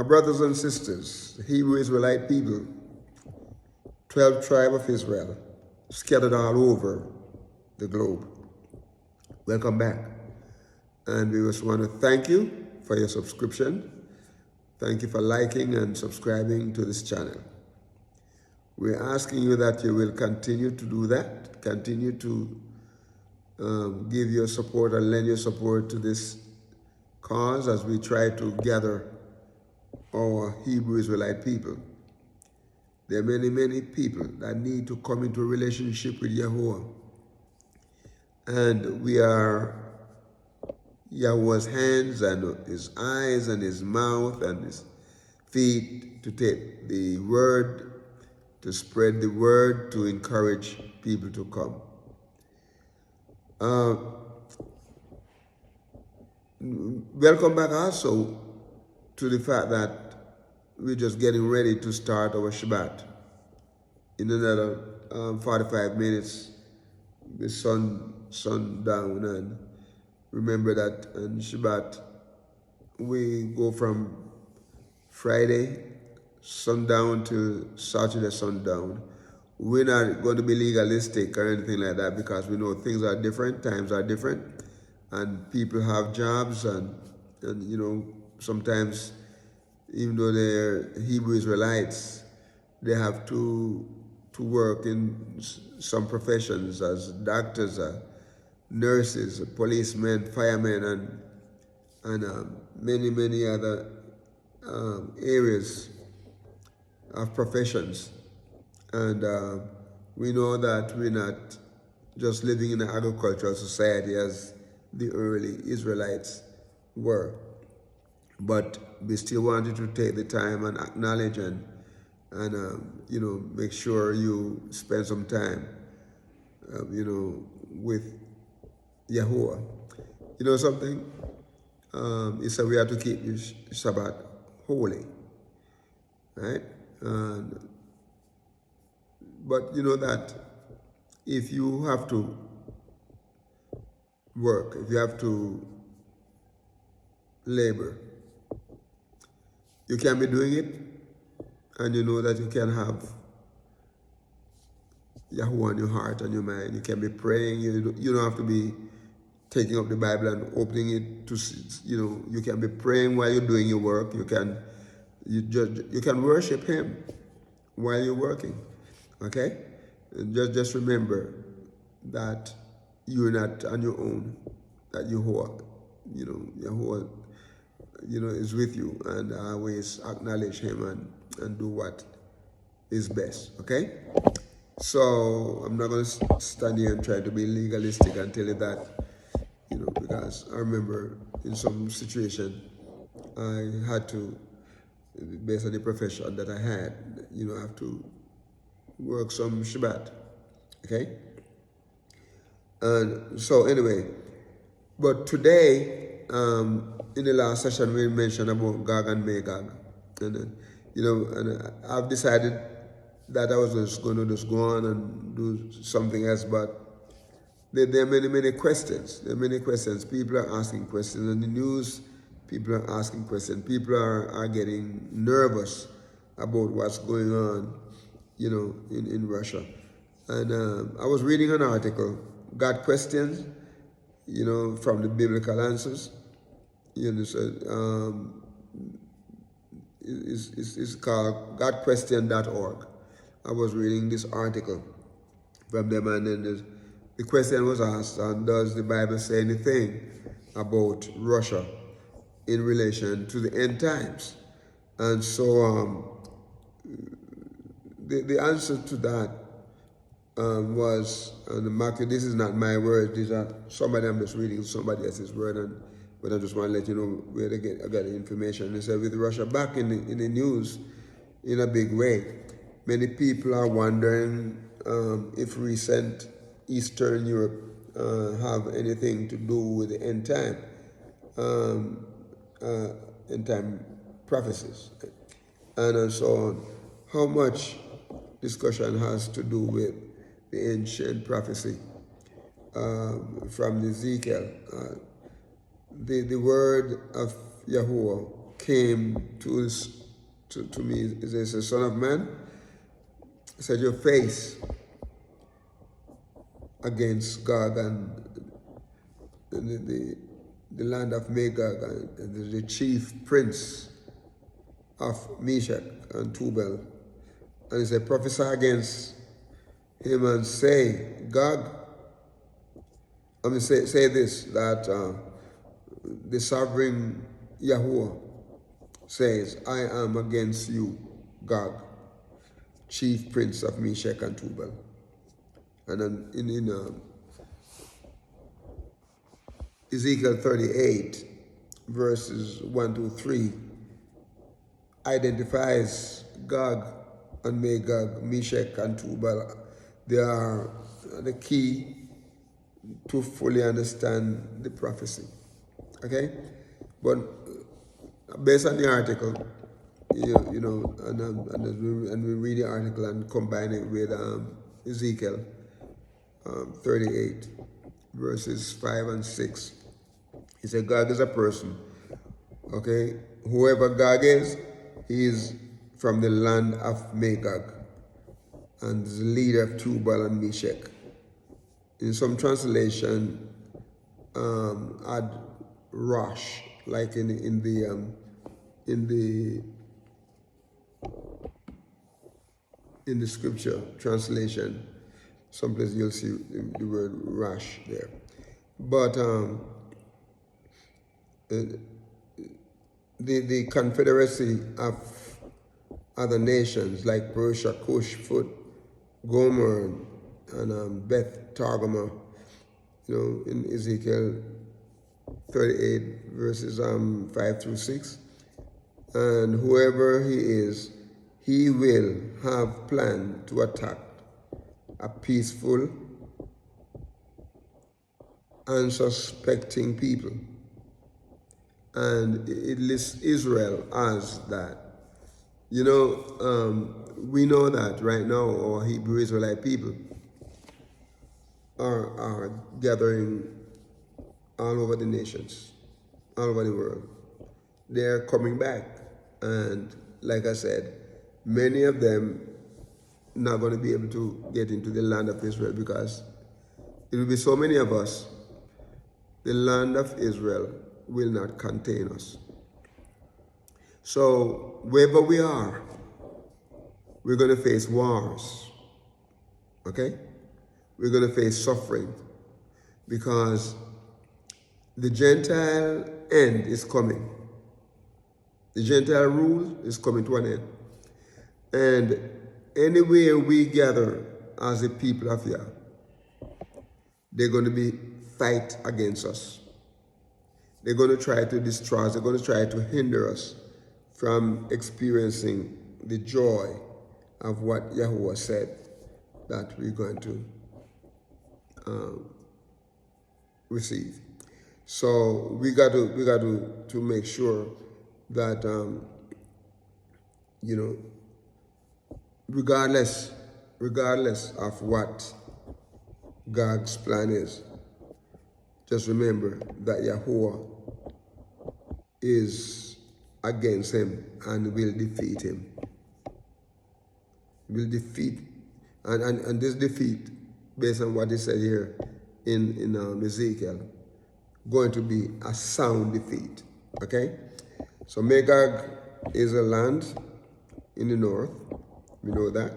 My brothers and sisters, the Hebrew Israelite people, 12 tribe of Israel, scattered all over the globe. Welcome back. And we just want to thank you for your subscription. Thank you for liking and subscribing to this channel. We're asking you that you will continue to do that, continue to give your support and lend your support to this cause as we try to gather our Hebrew Israelite people. There are many, many people that need to come into a relationship with Yahuwah. And we are Yahuwah's hands and his eyes and his mouth and his feet to take the word, to spread the word, to encourage people to come. Welcome back also to the fact that we're just getting ready to start our Shabbat. In another 45 minutes, the sun down, and remember that on Shabbat, we go from Friday sundown to Saturday sundown. We're not going to be legalistic or anything like that because we know things are different, times are different, and people have jobs and you know, sometimes even though they're Hebrew Israelites, they have to work in some professions as doctors, nurses, policemen, firemen, and many, many other areas of professions. And we know that we're not just living in an agricultural society as the early Israelites were, but we still wanted to take the time and acknowledge and you know, make sure you spend some time, you know, with Yahuwah. You know something? He said we have to keep the Shabbat holy, right? But you know that if you have to work, if you have to labor, you can be doing it, and you know that you can have Yahuwah in your heart and your mind. You can be praying. You don't have to be taking up the Bible and opening it to, you know, you can be praying while you're doing your work. You can worship Him while you're working. Okay? And just remember that you're not on your own. That Yahuwah, you know, is with you, and always acknowledge Him and do what is best. Okay? So I'm not going to stand here and try to be legalistic and tell you that, you know, because I remember in some situation I had to, based on the profession that I had, you know, I have to work some Shabbat. Okay? And so anyway, but today, in the last session we mentioned about Gog and Magog, and you know, and I've decided that I was just going to go on and do something else, but there are many, many questions. There are many questions. People are asking questions. In the news, people are asking questions. People are getting nervous about what's going on, you know, in Russia. And I was reading an article, Got Questions, you know, from the Biblical Answers. You know, it's called GodQuestion.org. I was reading this article from them, and then the question was asked, does the Bible say anything about Russia in relation to the end times? And so the answer to that was, and Matthew, this is not my words, these are somebody, I'm just reading somebody else's word, but I just want to let you know where I got the information. They said with Russia back in the news in a big way, many people are wondering if recent Eastern Europe have anything to do with the end time prophecies, and so on. How much discussion has to do with the ancient prophecy from Ezekiel? The word of Yahuwah came to me. He says, "Son of man," he said, "your face against Gog and the land of Magog and the chief prince of Meshach and Tubal." And he said, "Prophesy against him and say, Gog," say this, that the sovereign Yahuwah says, "I am against you, Gog, chief prince of Meshach and Tubal." And then in Ezekiel 38, verses 1 to 3, identifies Gog and Magog, Meshach and Tubal. They are the key to fully understand the prophecy. Okay? But based on the article, and we read the article and combine it with Ezekiel 38, verses 5 and 6. He said, "Gog is a person." Okay? Whoever Gog is, he is from the land of Magog and is the leader of Tubal and Meshach. In some translation, add Rosh, like in the scripture translation. Someplace you'll see the word Rosh there. But the confederacy of other nations like Persia, Cush, Phut, Gomer, and Beth Targama, in Ezekiel 38, verses 5 through 6. And whoever he is, he will have planned to attack a peaceful, unsuspecting people. And it lists Israel as that. We know that right now our Hebrew Israelite people are gathering all over the nations, all over the world. They're coming back. And like I said, many of them not going to be able to get into the land of Israel because it will be so many of us. The land of Israel will not contain us. So wherever we are, we're going to face wars. Okay? We're going to face suffering because the Gentile end is coming. The Gentile rule is coming to an end. And anywhere we gather as a people of Yah, they're going to be fight against us. They're going to try to destroy us. They're going to try to hinder us from experiencing the joy of what Yahuwah said that we're going to receive. So we got to make sure that regardless of what God's plan is, just remember that Yahuwah is against him and will defeat him. Will defeat, and this defeat, based on what he said here in Ezekiel, going to be a sound defeat. Okay? So Magog is a land in the north. We know that.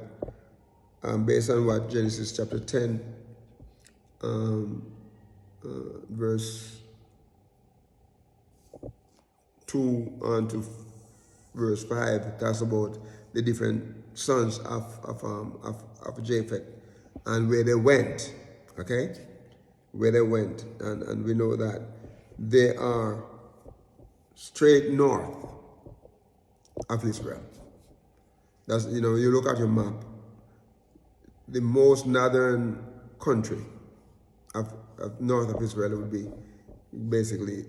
Based on what Genesis chapter 10, verse 2 on to verse 5 talks about the different sons of Japheth and where they went. Okay? Where they went. And we know that they are straight north of Israel. That's, you look at your map, the most northern country of north of Israel would be basically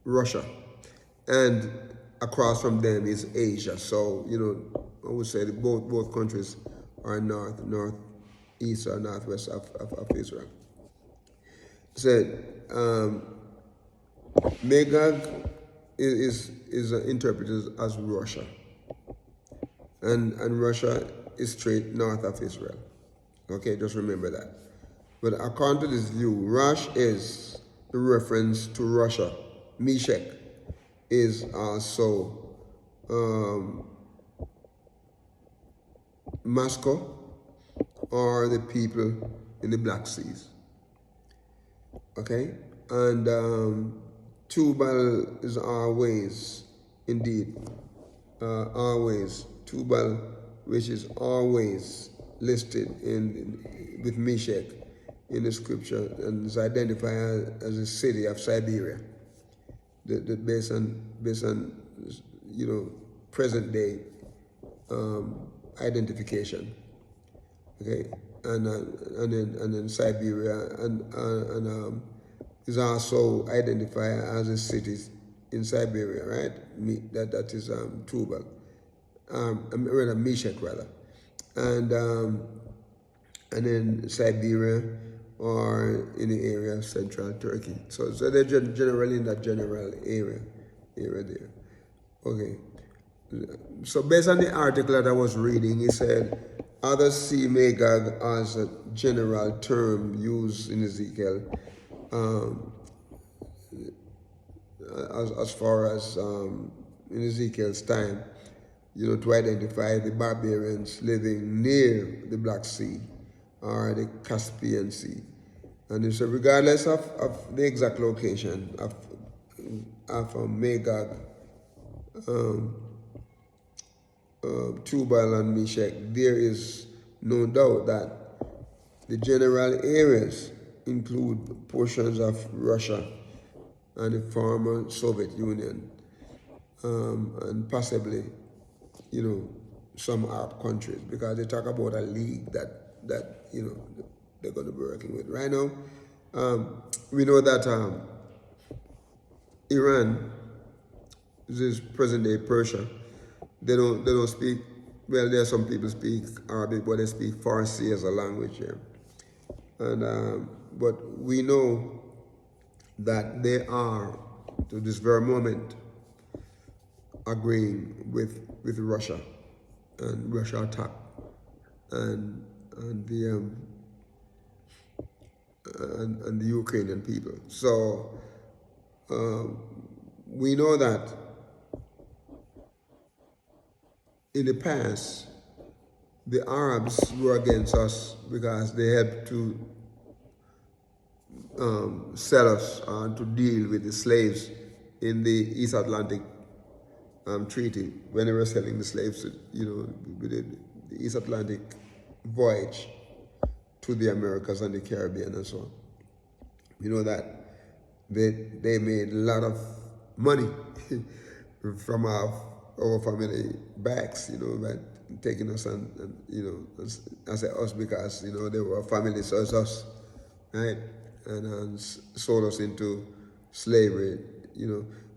Russia. And across from them is Asia. So, I would say that both countries are northeast or northwest of Israel. So, Magog is interpreted as Russia, and Russia is straight north of Israel. Okay, just remember that. But according to this view, Rosh is the reference to Russia. Meshach is also Moscow or the people in the Black Seas. Okay, and Tubal is always, indeed, always Tubal, which is always listed with Meshach in the scripture and is identified as a city of Siberia. Based on present day identification. Okay, and then Siberia and is also identified as a city in Siberia, right? That is Tubal, rather Meshach rather, and then Siberia or in the area of central Turkey. So they're generally in that general area there. Okay. So based on the article that I was reading, he said others see Magog as a general term used in Ezekiel, as far as in Ezekiel's time, to identify the barbarians living near the Black Sea or the Caspian Sea. And so regardless of the exact location of Magog, Tubal and Meshach, there is no doubt that the general areas include portions of Russia and the former Soviet Union, and possibly, some Arab countries, because they talk about a league that they're going to be working with. Right now, we know that Iran, this is present-day Persia. They don't speak. Well, there are some people speak Arabic, but they speak Farsi as a language here. And but we know that they are, to this very moment, agreeing with Russia and Russia attack and the Ukrainian people. So we know that in the past, the Arabs were against us because they helped to sell us to deal with the slaves in the East Atlantic Treaty when they were selling the slaves, with the East Atlantic voyage to the Americas and the Caribbean and so on. We know that they made a lot of money from our family backs, by taking us and I say us because, they were a family, so it's us, right? And sold us into slavery,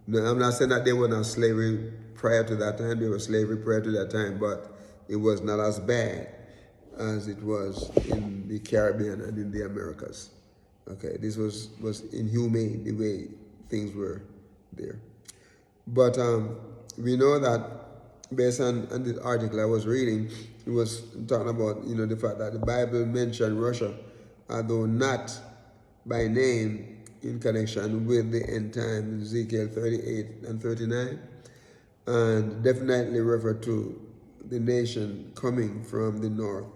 Now, I'm not saying that they were not slavery prior to that time, they were slavery prior to that time, but it was not as bad as it was in the Caribbean and in the Americas. Okay, this was inhumane the way things were there. But we know that based on this article I was reading, it was talking about the fact that the Bible mentioned Russia, although not by name in connection with the end time, Ezekiel 38 and 39, and definitely refer to the nation coming from the north,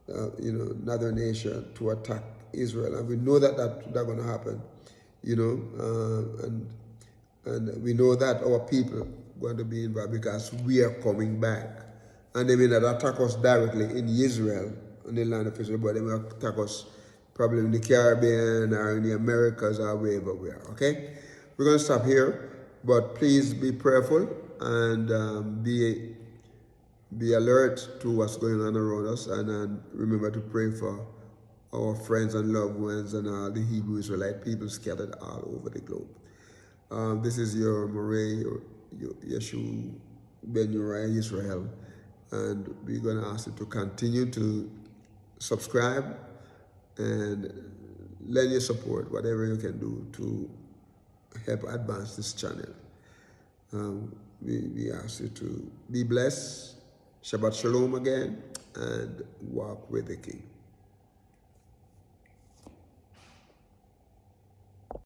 northern Asia, to attack Israel, and we know that that's going to happen, and we know that our people are going to be involved because we are coming back, and they may not attack us directly in Israel, in the land of Israel, but they will attack us probably in the Caribbean or in the Americas or wherever we are. Okay, we're going to stop here, but please be prayerful and be alert to what's going on around us, and remember to pray for our friends and loved ones and all the Hebrew Israelite people scattered all over the globe. This is your Moray, Yeshu Ben Uriah Israel, and we're going to ask you to continue to subscribe and lend your support, whatever you can do, to help advance this channel. We ask you to be blessed. Shabbat Shalom again, and walk with the King.